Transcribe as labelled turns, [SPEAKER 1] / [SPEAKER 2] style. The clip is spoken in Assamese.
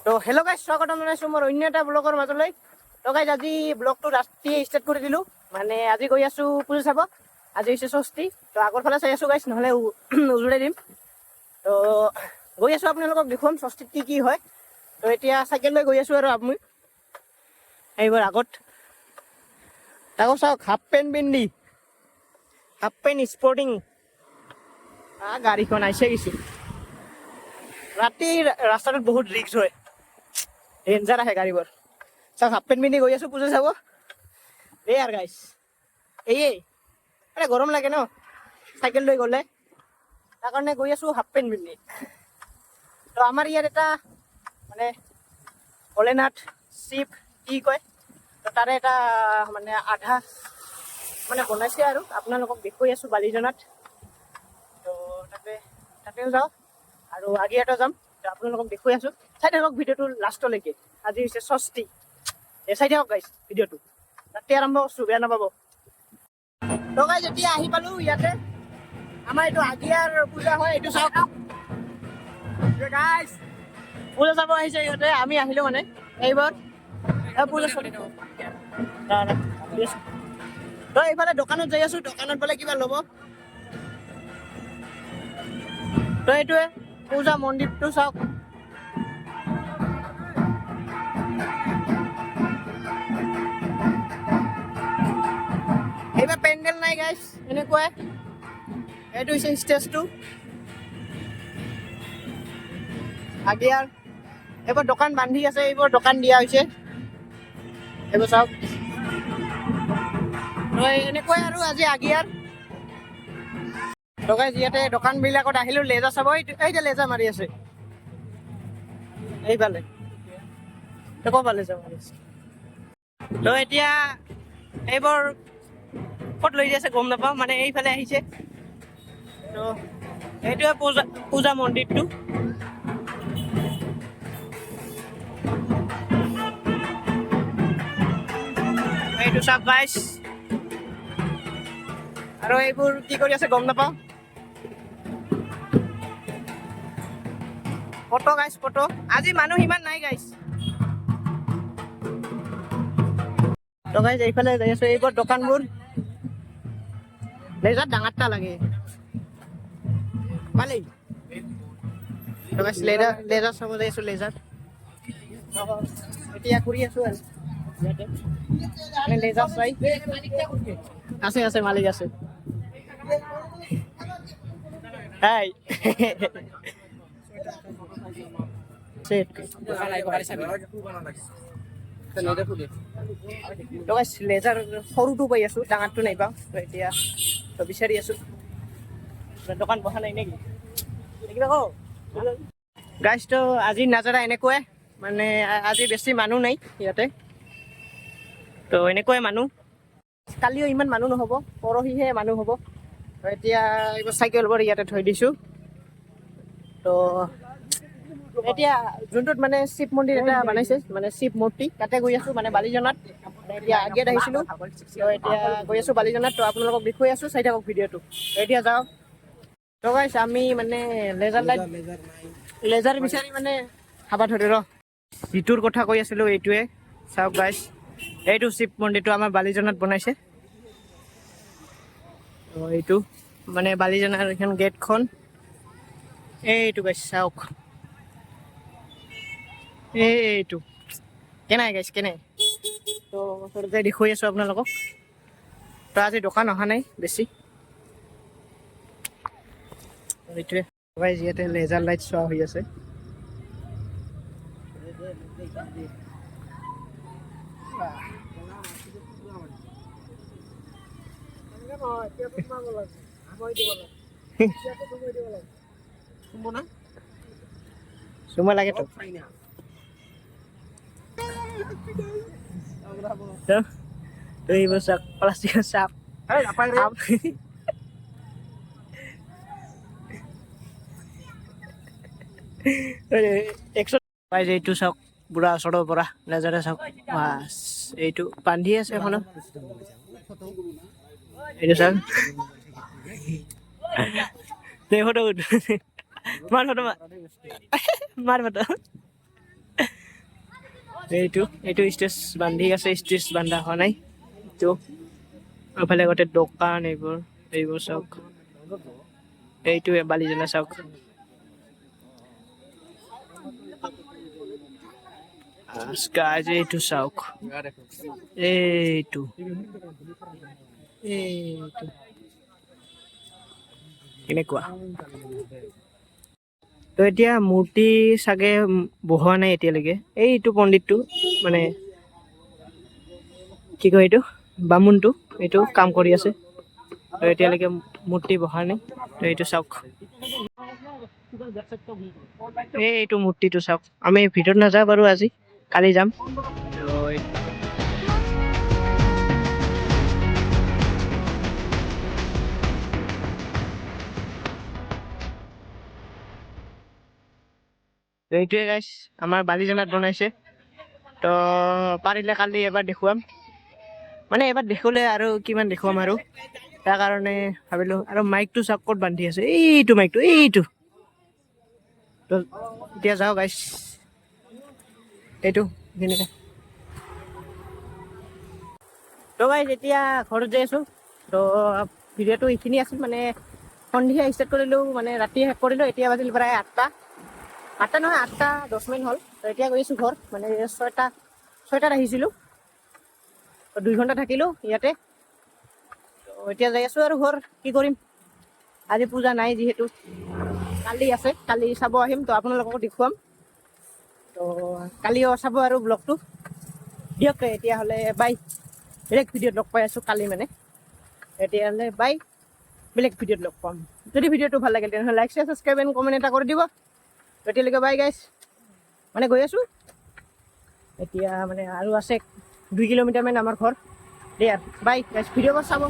[SPEAKER 1] তো হেল্ল' গাইজ, স্বাগতম জনাইছোঁ মোৰ অন্য এটা ব্লগৰ মাজলৈ। তো গাইজ, আজি ব্লগটো ৰাতিয়ে ষ্টাৰ্ট কৰি দিলোঁ। মানে আজি গৈ আছোঁ পূজা চাব। আজি হৈছে ষষ্ঠী। তো আগৰ ফালে চাই আছোঁ গাইজ, নহ'লে উজুৰাই দিম। তো গৈ আছোঁ, আপোনালোকক দেখুৱাম ষষ্ঠীত কি কি হয়। তো এতিয়া চাইকেল লৈ গৈ আছোঁ আৰু আপুনি এইবাৰ আগত তাকো চাওক, হাফ পেণ্ট পিন্ধি, হাফ পেণ্ট স্পৰ্টিং গাড়ীখন আহিছে কিছু। ৰাতি ৰাস্তাটোত বহুত ৰিক্স হয়, ডেঞ্জাৰ আহে গাড়ীবোৰ। চাওক, হাফ পেণ্ট পিন্ধি গৈ আছোঁ পূজা চাব। এই আৰু গাইছ, এই গৰম লাগে ন চাইকেল লৈ গ'লে, তাৰ কাৰণে গৈ আছোঁ হাফ পেণ্ট পিন্ধি। তো আমাৰ ইয়াত এটা মানে ভোলেনাথ শিৱ কি কয়, তো তাৰে এটা মানে আধা মানে বনাইছে আৰু আপোনালোকক দেখুৱাই আছোঁ বালিজনাত। তো তাতেও যাওঁ আৰু আগিয়াতো যাম। তো আপোনালোকক দেখুৱাই আছোঁ, চাই থাকক ভিডিঅ'টো লাষ্টলৈকে। আজি হৈছে ষষ্ঠী, চাই থাকক গাইছ ভিডিঅ'টো। ৰাতি আৰম্ভ কৰিছোঁ, বেয়া নাপাব। তো গাইছ, এতিয়া আহি পালোঁ ইয়াতে। আমাৰ এইটো আগিয়াৰ পূজা হয়, এইটো চাওক গাইছ, পূজা চাব আহিছে ইহঁতে। আমি আহিলোঁ মানে এইবাৰ পূজা চাব। তো এইফালে দোকানত যাই আছোঁ, দোকানত বোলে কিবা ল'ব। তো এইটোৱে পূজা মন্দিৰটো চাওক। এইবাৰ পেণ্ডেল নাই গাইছ, এনেকুৱাই। এইটো হৈছে ষ্টেজটো আগিয়াৰ। এইবাৰ দোকান বান্ধি আছে, এইবোৰ দোকান দিয়া হৈছে। এইবোৰ চাওক, এনেকুৱাই আৰু আজি আগিয়াৰ। গাইছ, ইয়াতে দোকানবিলাকত আহিলোঁ লেজাৰ চাব। এইটা লেজাৰ মাৰি আছে এইফালে। তো ক'ৰ ফালে লেজাৰ মাৰি আছে? তো এতিয়া এইবোৰ ক'ত লৈ যাইছে গম নাপাওঁ, মানে এইফালে আহিছে। তো এইটোৱে পূজা মন্দিৰটো। এইটো চাওক গাইছ, আৰু এইবোৰ কি কৰি আছে গম নাপাওঁ। ফটো গাইছ, ফটো। আজি মানুহ ইমান নাই গাইছ। তো গাইছ, এইফালে যাই আছোঁ, এইবোৰ দোকানবোৰ লেজাৰ ডাঙৰটা লাগে পালি। তো গাইছ, লেজাৰ চাব যাই আছোঁ, লেজাৰ। এতিয়া কৰি আছোঁ আৰু ইয়াতে লেজাৰ চাই আছে। আছে মালিক আছে। হাই লেজাৰ সৰুটো পাই আছোঁ, ডাঙৰটো নাই পাওঁ। তো এতিয়া তো বিচাৰি আছোঁ। দোকান বহা নাই নেকি গাইছ? তো আজি নাজাৰা এনেকুৱাই, মানে আজি বেছি মানুহ নাই ইয়াতে। তো এনেকুৱাই মানুহ, কালিও ইমান মানুহ নহ'ব, পৰহিহে মানুহ হ'ব। তো এতিয়া এইবোৰ চাইকেলবোৰ ইয়াতে থৈ দিছোঁ। তো এতিয়া যোনটোত মানে শিৱ মন্দিৰ এটা বনাইছে, মানে শিৱ মূৰ্তি, তাতে গৈ আছোঁ, মানে বালিজনাত। এতিয়া আগিয়াত আহিছিলোঁ, তো এতিয়া গৈ আছোঁ বালিজনাত। তো আপোনালোকক দেখুৱাই আছোঁ, চাই থাকক ভিডিঅ'টো। এতিয়া যাওঁ। তো গাইছ, আমি মানে লেজাৰ বিচাৰি মানে খাবা ধৰি ৰ। যিটোৰ কথা কৈ আছিলোঁ এইটোৱে চাওক গাইছ। এইটো শিৱ মন্দিৰটো আমাৰ বালিজনাত বনাইছে। এইটো মানে বালিজনাৰ এইখন গেটখন, এইটো গাইছ চাওক। এইটো কেনাই গাইছ, কেনাই। তো ওচৰতে দেখুৱাই আছোঁ আপোনালোকক। তো আজি দোকান অহা নাই বেছি। এইটোৱে গাইছ, ইয়াতে লেজাৰ লাইট চোৱা হৈ আছে। চুমা লাগে তো এইবোৰ চাওক, প্লাষ্টিকৰ চাপ। এইটো চাওক, বুঢ়া ওচৰৰ পৰা লেজাৰে চাওক। বাছ এইটো বান্ধি আছে এখনত। এইটো চাওক, ফটো মাৰ ফটো, মাৰ ফটো। এইটো ষ্টেজ বান্ধি আছে, ষ্টেজ বান্ধা হোৱা নাই। এইটো এইফালে গোটেই দোকান এইবোৰ চাওক। এইটোৱে বালিজলা চাওক। গাইজ এইটো চাওক, এইটো কেনেকুৱা। তো এতিয়া মূৰ্তি চাগে বহোৱা নাই এতিয়ালৈকে। এইটো পণ্ডিতটো মানে কি কয় এইটো বামুণটো, এইটো কাম কৰি আছে। তো এতিয়ালৈকে মূৰ্তি বহা নাই। তো এইটো চাওক, এইটো মূৰ্তিটো চাওক। আমি ভিতৰত নাযাওঁ বাৰু আজি, কালি যাম। তো এইটোৱে গাইছ আমাৰ বালিজনাত বনাইছে। তো পাৰিলে কালি এবাৰ দেখুৱাম, মানে এবাৰ দেখুৱালে আৰু কিমান দেখুৱাম আৰু, তাৰ কাৰণে ভাবিলোঁ। আৰু মাইকটো চাওক ক'ত বান্ধি আছে, এইটো মাইকটো এইটো। তো এতিয়া যাওঁ গাইছ, এইটো যেনেকৈ। তো গাইছ এতিয়া ঘৰত যাই আছোঁ। তো ভিডিঅ'টো এইখিনি আছিল, মানে সন্ধিয়া ষ্টাৰ্ট কৰিলোঁ, মানে ৰাতি শেষ কৰিলোঁ। এতিয়া বাজিল প্ৰায় 8টা নহয় 8:10 হ'ল। তো এতিয়া গৈ আছোঁ ঘৰ, মানে 6টাত আহিছিলোঁ। তো 2 ঘণ্টা থাকিলোঁ ইয়াতে। তো এতিয়া যাই আছোঁ আৰু ঘৰ, কি কৰিম। আজি পূজা নাই যিহেতু, কালি আছে, কালি চাব আহিম। তো আপোনালোকক দেখুৱাম। তো কালিও চাব আৰু ব্লগটো। দিয়ক এতিয়াহ'লে বাই। বেলেগ ভিডিঅ'ত লগ পাই আছোঁ কালি, মানে এতিয়াহ'লে বাই, বেলেগ ভিডিঅ'ত লগ পাম। যদি ভিডিঅ'টো ভাল লাগিল তেনেহ'লে like, share, subscribe and comment এটা কৰি দিব। এতিয়ালৈকে বাই গাইছ, মানে গৈ আছোঁ এতিয়া, মানে আৰু আছে 2 কিলোমিটাৰমান আমাৰ ঘৰ। দিয়া বাই গাইছ, ভিডিঅ'বোৰ চাব।